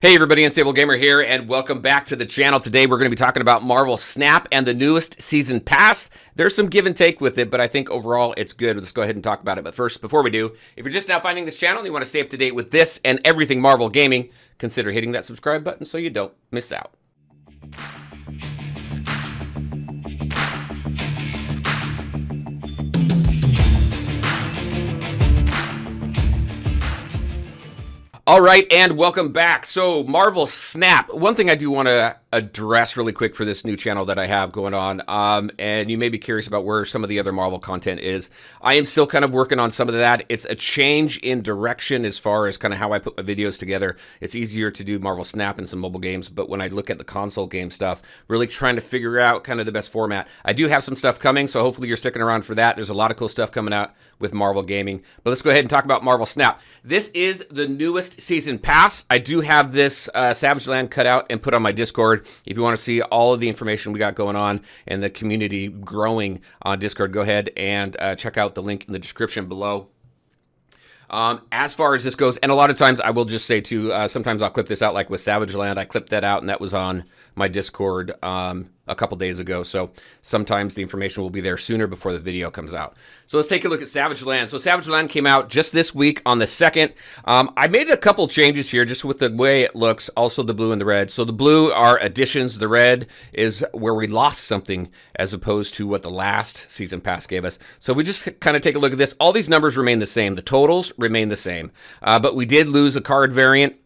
Hey everybody, Unstable Gamer here, and welcome back to the channel. Today we're going to be talking about Marvel Snap and the newest season pass. There's some give and take with it, but I think overall it's good. Let's go ahead and talk about it. But first, before we do, if you're just now finding this channel and you want to stay up to date with this and everything Marvel Gaming, consider hitting that subscribe button so you don't miss out. All right, and welcome back. So, Marvel Snap. One thing I do want to address really quick for this new channel that I have going on, and you may be curious about where some of the other Marvel content is. I am still kind of working on some of that. It's a change in direction as far as kind of how I put my videos together. It's easier to do Marvel Snap and some mobile games, but when I look at the console game stuff, really trying to figure out kind of the best format. I do have some stuff coming, so hopefully you're sticking around for that. There's a lot of cool stuff coming out with Marvel Gaming. But let's go ahead and talk about Marvel Snap. This is the newest season pass. I do have this Savage Land cut out and put on my Discord. If you want to see all of the information we got going on and the community growing on Discord, go ahead and check out the link in the description below. As far as this goes, and a lot of times I will just say too, sometimes I'll clip this out, like with Savage Land. I clipped that out and that was on my Discord a couple days ago. So sometimes the information will be there sooner before the video comes out. So let's take a look at Savage Land. So Savage Land came out just this week on the 2nd. I made a couple changes here just with the way it looks, also the blue and the red. So the blue are additions. The red is where we lost something as opposed to what the last season pass gave us. So we just kind of take a look at this. All these numbers remain the same. The totals remain the same. But we did lose a card variant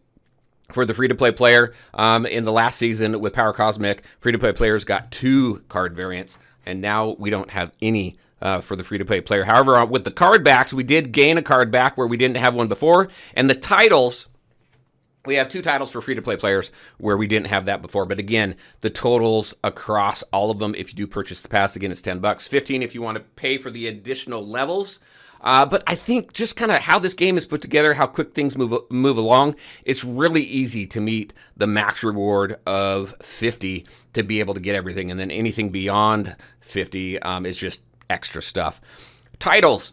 for the free-to-play player. In the last season with Power Cosmic, free-to-play players got 2 card variants, and now we don't have any for the free-to-play player. However, with the card backs, we did gain a card back where we didn't have one before, and the titles, we have 2 titles for free-to-play players where we didn't have that before. But again, the totals across all of them, if you do purchase the pass, again, it's $10. $15 if you want to pay for the additional levels. But I think just kind of how this game is put together, how quick things move along, it's really easy to meet the max reward of 50 to be able to get everything. And then anything beyond 50 is just extra stuff. Titles.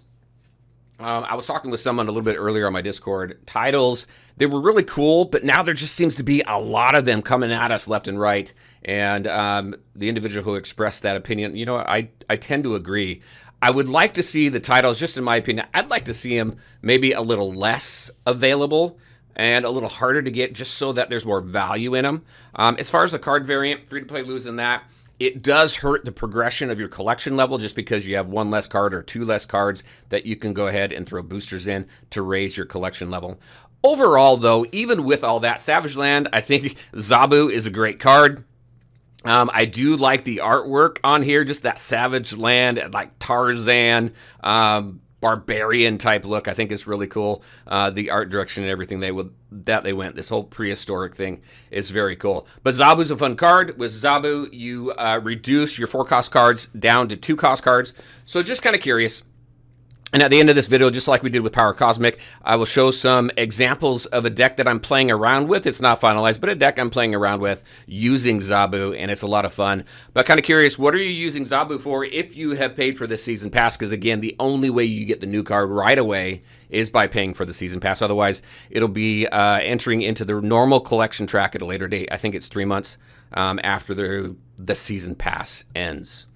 I was talking with someone a little bit earlier on my Discord. Titles, they were really cool, but now there just seems to be a lot of them coming at us left and right. And the individual who expressed that opinion, you know, I tend to agree. I would like to see the titles, just in my opinion, I'd like to see them maybe a little less available and a little harder to get just so that there's more value in them. As far as the card variant, free-to-play losing that, it does hurt the progression of your collection level just because you have 1 less card or 2 less cards that you can go ahead and throw boosters in to raise your collection level. Overall, though, even with all that, Savage Land, I think Zabu is a great card. I do like the artwork on here, just that Savage Land, like Tarzan, barbarian type look. I think it's really cool. The art direction and everything they went, this whole prehistoric thing is very cool. But Zabu's a fun card. With Zabu, you reduce your 4-cost cards down to 2-cost cards. So just kind of curious. And at the end of this video, just like we did with Power Cosmic, I will show some examples of a deck that I'm playing around with. It's not finalized, but a deck I'm playing around with using Zabu, and it's a lot of fun. But kind of curious, what are you using Zabu for if you have paid for this season pass? Because again, the only way you get the new card right away is by paying for the season pass. Otherwise, it'll be entering into the normal collection track at a later date. I think it's 3 months after the season pass ends.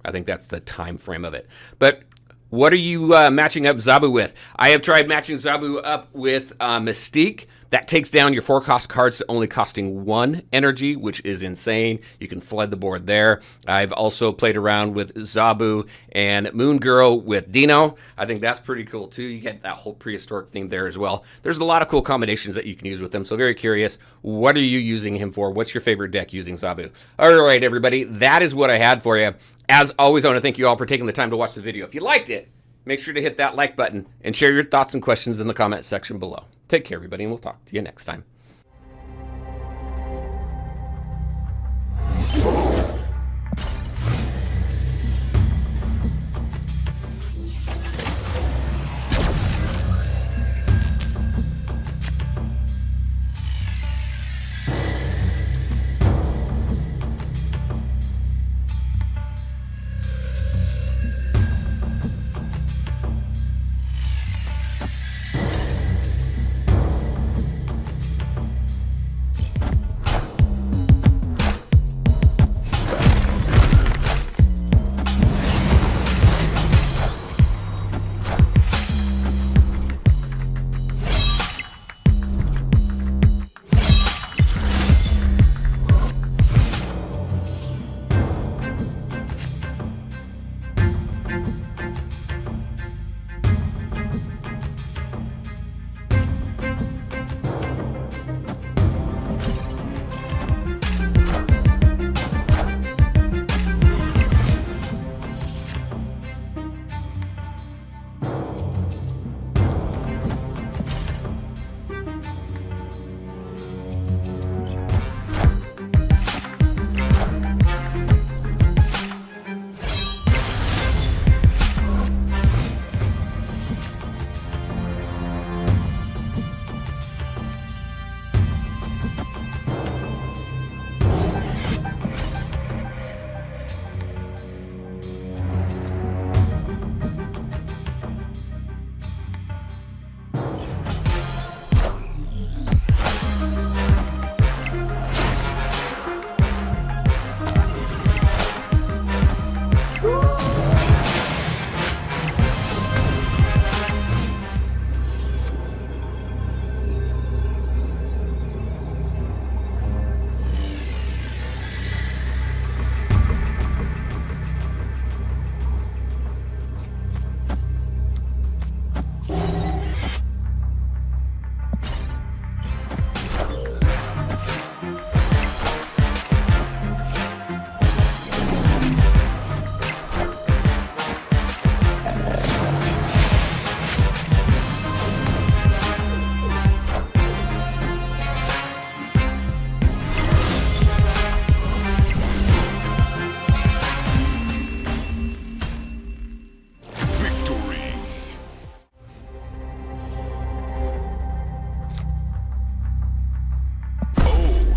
I think that's the time frame of it. But what are you matching up Zabu with? I have tried matching Zabu up with Mystique. That takes down your 4-cost cards to only costing 1 energy, which is insane. You can flood the board there. I've also played around with Zabu and Moon Girl with Dino. I think that's pretty cool too. You get that whole prehistoric theme there as well. There's a lot of cool combinations that you can use with them. So very curious, what are you using him for? What's your favorite deck using Zabu? All right, everybody, that is what I had for you. As always, I want to thank you all for taking the time to watch the video. If you liked it, make sure to hit that like button and share your thoughts and questions in the comment section below. Take care, everybody, and we'll talk to you next time.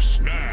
snap.